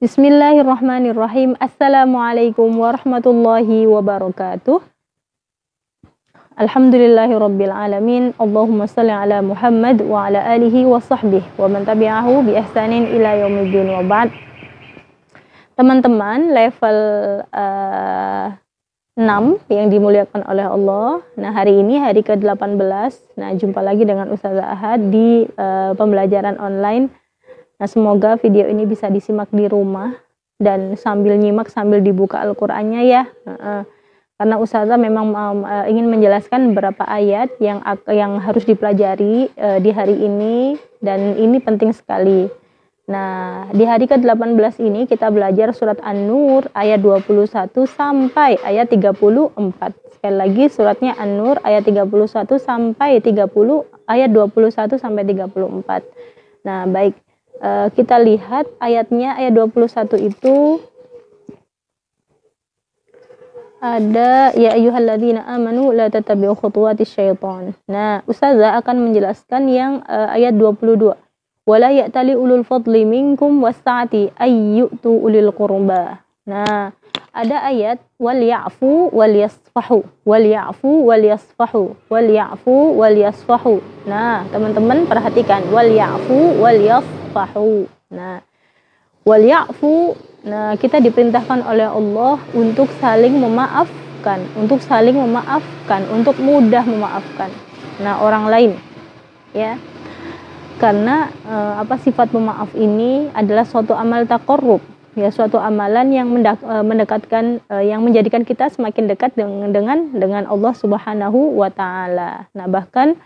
Bismillahirrahmanirrahim. Assalamualaikum warahmatullahi wabarakatuh. Alhamdulillahirabbil alamin. Allahumma shalli ala Muhammad wa ala alihi wa sahbihi wa man tabi'ahu bi ihsanin ila yaumiddin wa ba'd. Teman-teman level 6 yang dimuliakan oleh Allah. Nah, hari ini hari ke-18. Nah, jumpa lagi dengan Ustazah Ahad di pembelajaran online. Nah, semoga video ini bisa disimak di rumah dan sambil nyimak sambil dibuka Al-Qur'annya ya. Karena Ustazah memang ingin menjelaskan beberapa ayat yang harus dipelajari di hari ini dan ini penting sekali. Nah, di hari ke-18 ini kita belajar surat An-Nur ayat 21 sampai ayat 34. Sekali lagi suratnya An-Nur ayat 31 sampai 30 ayat 21 sampai 34. Nah, baik. Kita lihat ayatnya, ayat 21 itu ada ya ayyuhalladzina amanu la tattabi'u khutuwatis syaitan. Nah, Ustazah akan menjelaskan yang ayat 22. Wala ya'tali ulul fadli minkum was-sa'ati ayyutu ulil qurba. Nah, ada ayat wal ya'fu wal yasfahu, wal ya'fu wal yasfahu, wal ya'fu wal yasfahu. Nah, teman-teman perhatikan wal ya'fu wal yasfahu. Nah, wal ya'fu, nah kita diperintahkan oleh Allah untuk saling memaafkan, untuk saling memaafkan, untuk mudah memaafkan. Nah, orang lain ya. Karena sifat pemaaf ini adalah suatu amal taqarrub, ya, suatu amalan yang mendekatkan, yang menjadikan kita semakin dekat dengan Allah Subhanahu wa taala. Nah, bahkan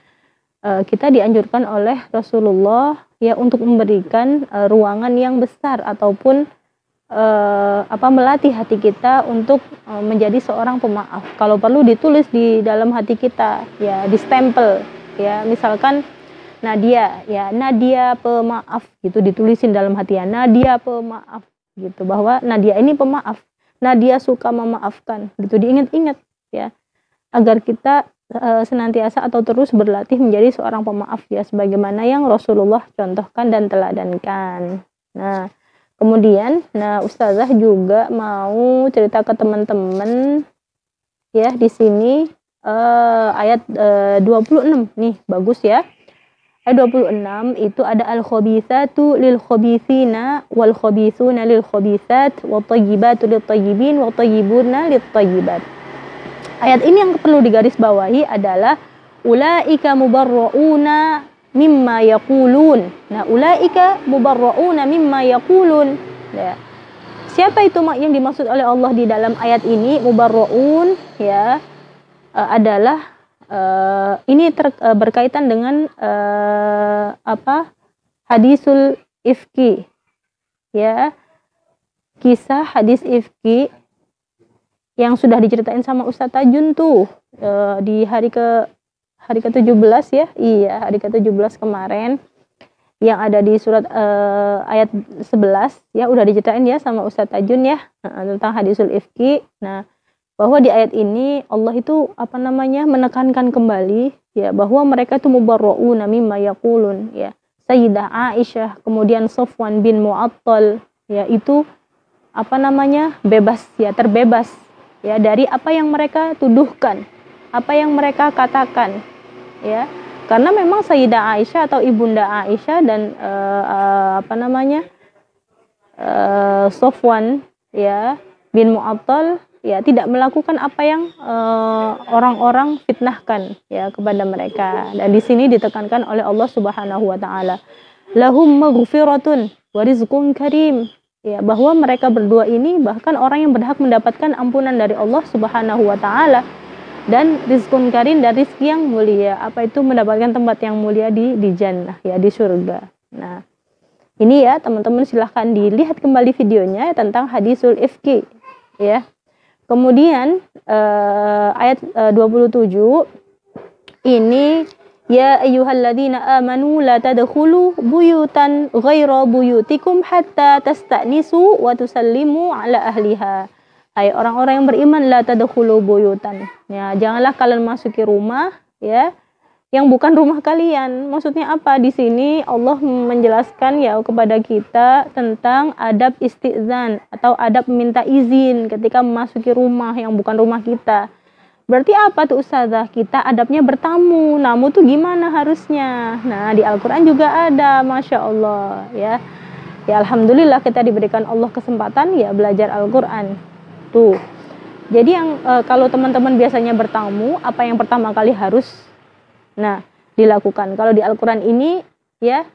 kita dianjurkan oleh Rasulullah ya untuk memberikan ruangan yang besar ataupun melatih hati kita untuk menjadi seorang pemaaf. Kalau perlu ditulis di dalam hati kita, ya, distempel, ya, misalkan Nadia, ya, Nadia pemaaf gitu, ditulisin dalam hati ya, Nadia pemaaf gitu, bahwa Nadia ini pemaaf, Nadia suka memaafkan gitu, diingat-ingat ya, agar kita senantiasa atau terus berlatih menjadi seorang pemaaf ya, sebagaimana yang Rasulullah contohkan dan teladankan. Nah, kemudian Ustazah juga mau cerita ke teman-teman ya, di sini ayat 26 nih, bagus ya. Ayat 26 itu ada al-khabithatu lil-khabithina wal-khabithuna lil-khabithat wat-thayyibatu lit-thayyibin wat-thayyibuna lit-thayyibat. Ayat ini yang perlu digarisbawahi adalah ulaika mubarrauna mimma yaqulun. Nah, ulaika mubarrauna mimma yaqulun. Ya. Siapa itu yang dimaksud oleh Allah di dalam ayat ini? Mubarraun ya, adalah ini berkaitan dengan hadisul ifki ya, kisah hadis ifki yang sudah diceritain sama Ustaz Tajun tuh di hari ke-17 ya, iya, hari ke-17 kemarin yang ada di surat ayat 11 ya, udah diceritain ya sama Ustaz Tajun ya, tentang hadisul ifki. Nah, bahwa di ayat ini Allah itu menekankan kembali ya, bahwa mereka itu mubarrauna mimma yaqulun ya. Sayyidah Aisyah, kemudian Safwan bin Mu'attal ya, itu bebas ya, terbebas ya dari apa yang mereka tuduhkan, apa yang mereka katakan ya. Karena memang Sayyidah Aisyah atau Ibunda Aisyah dan Safwan ya bin Mu'attal ya tidak melakukan apa yang orang-orang fitnahkan ya kepada mereka. Dan di sini ditekankan oleh Allah Subhanahu wa taala, lahum maghfiratun wa rizqun karim ya, bahwa mereka berdua ini bahkan orang yang berhak mendapatkan ampunan dari Allah Subhanahu wa taala dan rizqun karim, dan rizki yang mulia, mendapatkan tempat yang mulia di jannah ya, di surga. Nah, ini ya teman-teman, silahkan dilihat kembali videonya tentang hadisul ifki ya. Kemudian ayat 27 ini ya ayyuhalladzina amanu la tadkhulu buyutan ghaira buyutikum hatta tasta'nisu wa tusallimu ala ahliha. Hai orang-orang yang beriman, la tadkhulu buyutan. Ya, janganlah kalian masuki rumah ya yang bukan rumah kalian. Maksudnya apa? Di sini Allah menjelaskan ya kepada kita tentang adab istizan atau adab meminta izin ketika memasuki rumah yang bukan rumah kita. Berarti apa tuh Ustazah? Kita adabnya bertamu. Namu tuh gimana harusnya? Nah, di Al-Qur'an juga ada, Masya Allah ya. Ya alhamdulillah kita diberikan Allah kesempatan ya belajar Al-Qur'an. Tuh. Jadi yang kalau teman-teman biasanya bertamu, apa yang pertama kali harus dilakukan? Kalau di Al-Qur'an ini ya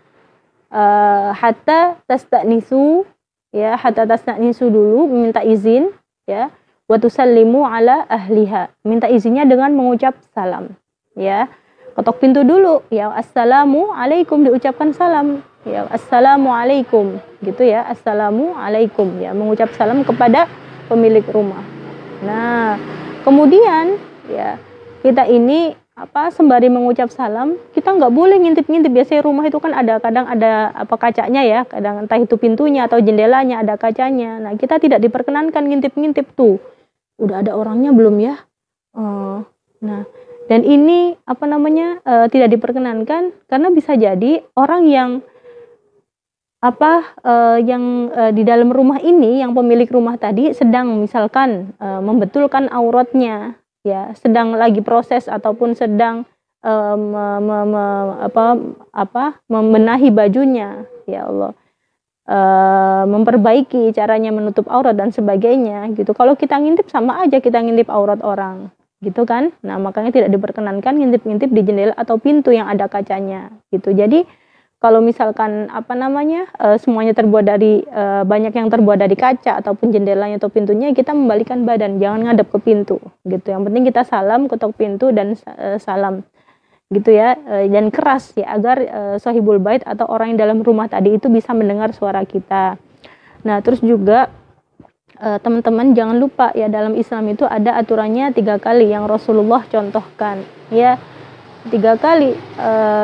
hatta tastanisu ya, hatta tastanisu dulu, minta izin ya. Wa tusallimu ala ahliha, minta izinnya dengan mengucap salam ya. Ketok pintu dulu ya, assalamu alaikum, diucapkan salam ya, assalamu alaikum gitu ya, assalamu alaikum ya, mengucap salam kepada pemilik rumah. Nah kemudian ya kita ini sembari mengucap salam, kita nggak boleh ngintip-ngintip. Biasanya rumah itu kan kadang ada kacanya ya, kadang entah itu pintunya atau jendelanya ada kacanya. Nah kita tidak diperkenankan ngintip-ngintip tuh, udah ada orangnya belum ya. Nah dan ini tidak diperkenankan karena bisa jadi orang yang di dalam rumah ini, yang pemilik rumah tadi sedang misalkan membetulkan auratnya ya, sedang lagi proses ataupun sedang membenahi bajunya ya Allah, memperbaiki caranya menutup aurat dan sebagainya gitu. Kalau kita ngintip sama aja kita ngintip aurat orang gitu kan. Nah makanya tidak diperkenankan ngintip-ngintip di jendela atau pintu yang ada kacanya gitu. Jadi kalau misalkan semuanya terbuat dari banyak yang terbuat dari kaca ataupun jendelanya atau pintunya, kita membalikan badan, jangan ngadep ke pintu gitu. Yang penting kita salam, ketok pintu dan salam gitu ya, dan keras ya agar sahibul bait atau orang yang dalam rumah tadi itu bisa mendengar suara kita. Nah terus juga teman-teman jangan lupa ya, dalam Islam itu ada aturannya 3 kali yang Rasulullah contohkan ya, 3 kali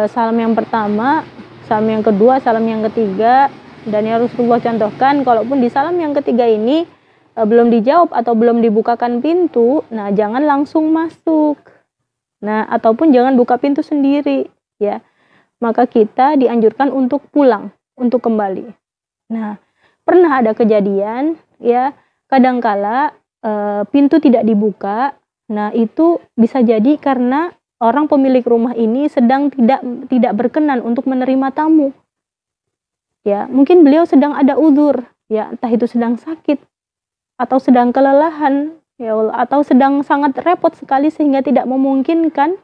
salam yang pertama, salam yang kedua, salam yang ketiga. Dan yang Rasulullah contohkan, kalaupun di salam yang ketiga ini belum dijawab atau belum dibukakan pintu, nah jangan langsung masuk. Nah, ataupun jangan buka pintu sendiri ya. Maka kita dianjurkan untuk pulang, untuk kembali. Nah, pernah ada kejadian ya, kadangkala pintu tidak dibuka. Nah, itu bisa jadi karena orang pemilik rumah ini sedang tidak berkenan untuk menerima tamu. Ya, mungkin beliau sedang ada uzur, ya, entah itu sedang sakit atau sedang kelelahan, ya Allah, atau sedang sangat repot sekali sehingga tidak memungkinkan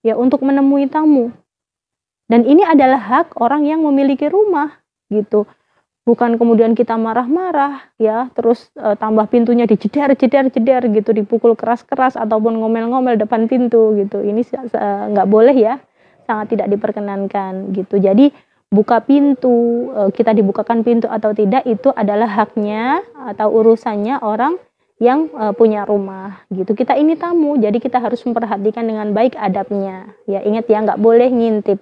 ya untuk menemui tamu. Dan ini adalah hak orang yang memiliki rumah, gitu. Bukan kemudian kita marah-marah, ya, terus tambah pintunya dijedar gitu, dipukul keras-keras ataupun ngomel-ngomel depan pintu, gitu. Ini nggak boleh ya, sangat tidak diperkenankan, gitu. Jadi buka pintu, kita dibukakan pintu atau tidak itu adalah haknya atau urusannya orang yang punya rumah, gitu. Kita ini tamu, jadi kita harus memperhatikan dengan baik adabnya. Ya, ingat ya, nggak boleh ngintip.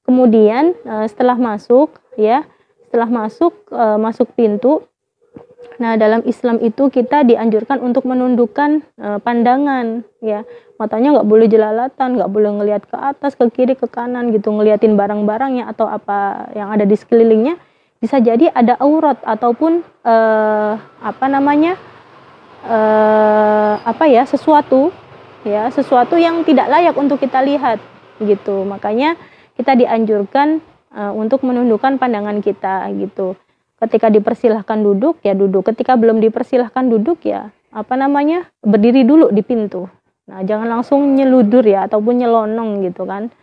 Kemudian setelah masuk, ya, masuk pintu. Nah, dalam Islam itu kita dianjurkan untuk menundukkan pandangan, ya. Matanya nggak boleh jelalatan, nggak boleh ngelihat ke atas, ke kiri, ke kanan, gitu, ngeliatin barang-barangnya atau apa yang ada di sekelilingnya. Bisa jadi ada aurat ataupun sesuatu yang tidak layak untuk kita lihat, gitu. Makanya kita dianjurkan untuk menundukkan pandangan kita, gitu. Ketika dipersilahkan duduk, ya duduk. Ketika belum dipersilahkan duduk, ya berdiri dulu di pintu. Nah, jangan langsung nyeludur ya ataupun nyelonong, gitu kan.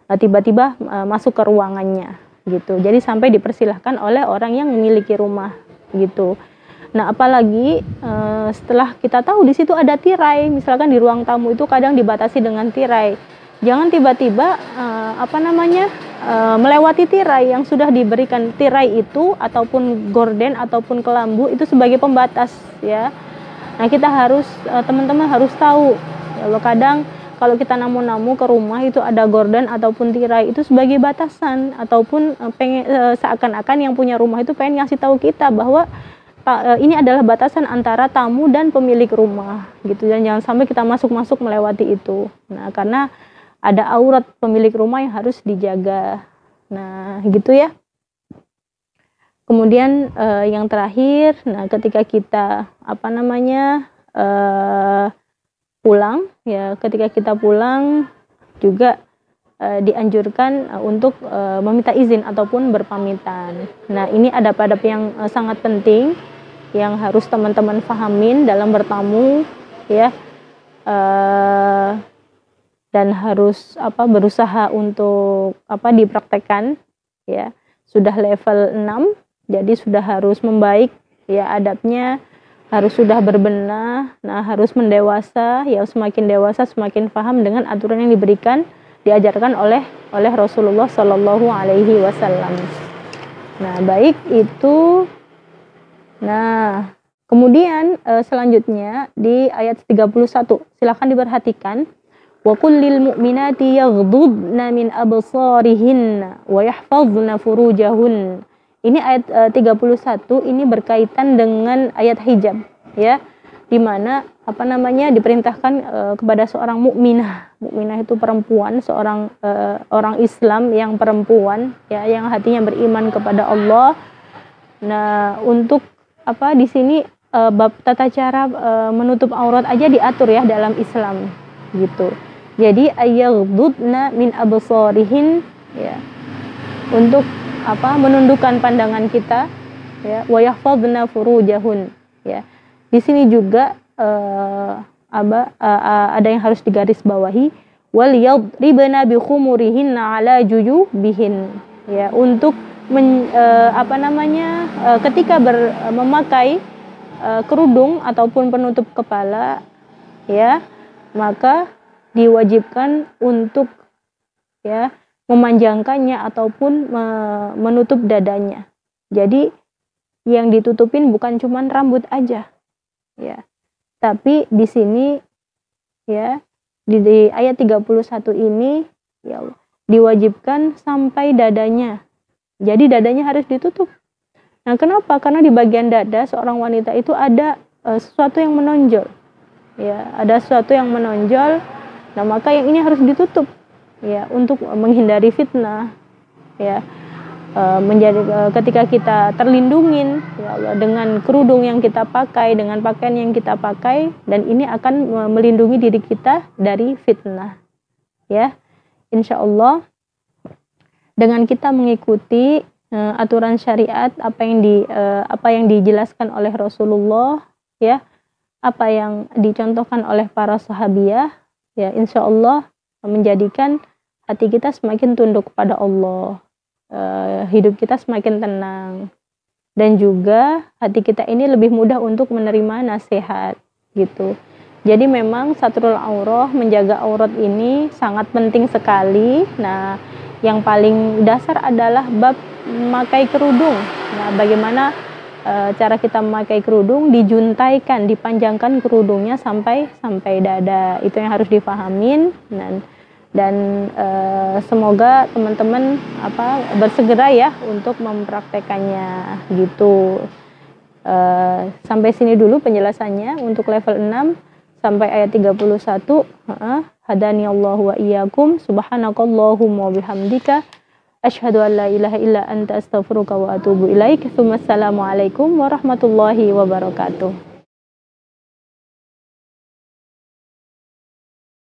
Tiba-tiba masuk ke ruangannya, gitu. Jadi sampai dipersilahkan oleh orang yang memiliki rumah, gitu. Nah, apalagi setelah kita tahu di situ ada tirai, misalkan di ruang tamu itu kadang dibatasi dengan tirai. Jangan tiba-tiba melewati tirai yang sudah diberikan. Tirai itu ataupun gorden ataupun kelambu itu sebagai pembatas, ya. Nah, kita harus teman-teman harus tahu. Kalau kadang kalau kita namu-namu ke rumah itu ada gorden ataupun tirai itu sebagai batasan ataupun seakan-akan yang punya rumah itu pengen ngasih tahu kita bahwa ini adalah batasan antara tamu dan pemilik rumah, gitu. Dan jangan sampai kita masuk melewati itu. Nah, karena ada aurat pemilik rumah yang harus dijaga. Nah, gitu ya. Kemudian yang terakhir, nah ketika kita pulang ya, ketika kita pulang juga dianjurkan untuk meminta izin ataupun berpamitan. Nah, ini adab-adab yang sangat penting yang harus teman-teman pahamin dalam bertamu ya, dan harus berusaha untuk dipraktekkan ya. Sudah level 6, jadi sudah harus membaik ya adabnya, harus sudah berbenah, nah harus mendewasa ya, semakin dewasa semakin paham dengan aturan yang diajarkan oleh Rasulullah Shallallahu Alaihi Wasallam. Nah, baik itu. Nah, kemudian selanjutnya di ayat 31, silakan diperhatikan. Wa kullil mu'minati yaghdudna min absarihinna wa yahfazna furujahun. Ini ayat 31 ini berkaitan dengan ayat hijab ya, di mana diperintahkan kepada seorang mukminah. Mukminah itu perempuan, seorang orang Islam yang perempuan ya, yang hatinya beriman kepada Allah. Nah, untuk di sini bab tata cara menutup aurat aja diatur ya dalam Islam gitu. Jadi ayyaghdudna min absarihin ya, untuk menundukkan pandangan kita ya, wa yahfazna furujahun ya. Di sini juga ada yang harus digarisbawahi, wal yadribna bi khumurihinna ala jujubihin ya, untuk ketika memakai kerudung ataupun penutup kepala ya, maka diwajibkan untuk ya memanjangkannya ataupun menutup dadanya. Jadi yang ditutupin bukan cuma rambut aja ya, tapi di sini ya di ayat 31 ini ya diwajibkan sampai dadanya. Jadi dadanya harus ditutup. Nah, kenapa? Karena di bagian dada seorang wanita itu ada sesuatu yang menonjol ya, ada sesuatu yang menonjol. Nah, maka yang ini harus ditutup ya, untuk menghindari fitnah ya, ketika kita terlindungin ya Allah dengan kerudung yang kita pakai, dengan pakaian yang kita pakai, dan ini akan melindungi diri kita dari fitnah ya. Insya Allah dengan kita mengikuti aturan syariat, apa yang dijelaskan oleh Rasulullah ya, apa yang dicontohkan oleh para sahabiah ya, insya Allah menjadikan hati kita semakin tunduk kepada Allah, hidup kita semakin tenang, dan juga hati kita ini lebih mudah untuk menerima nasihat gitu. Jadi memang satrul aurah, menjaga aurat ini sangat penting sekali. Nah, yang paling dasar adalah bab memakai kerudung. Nah, bagaimana cara kita memakai kerudung? Dijuntaikan, dipanjangkan kerudungnya sampai dada. Itu yang harus dipahamin. Dan semoga teman-teman bersegera ya untuk mempraktekannya gitu. Sampai sini dulu penjelasannya untuk level 6 sampai ayat 31. Hadaniyallahu wa iyyakum, subhanakallahumma wa bihamdika, asyhadu an la ilaha illa anta astaghfiruka wa atubu ilaik. Assalamualaikum warahmatullahi wabarakatuh.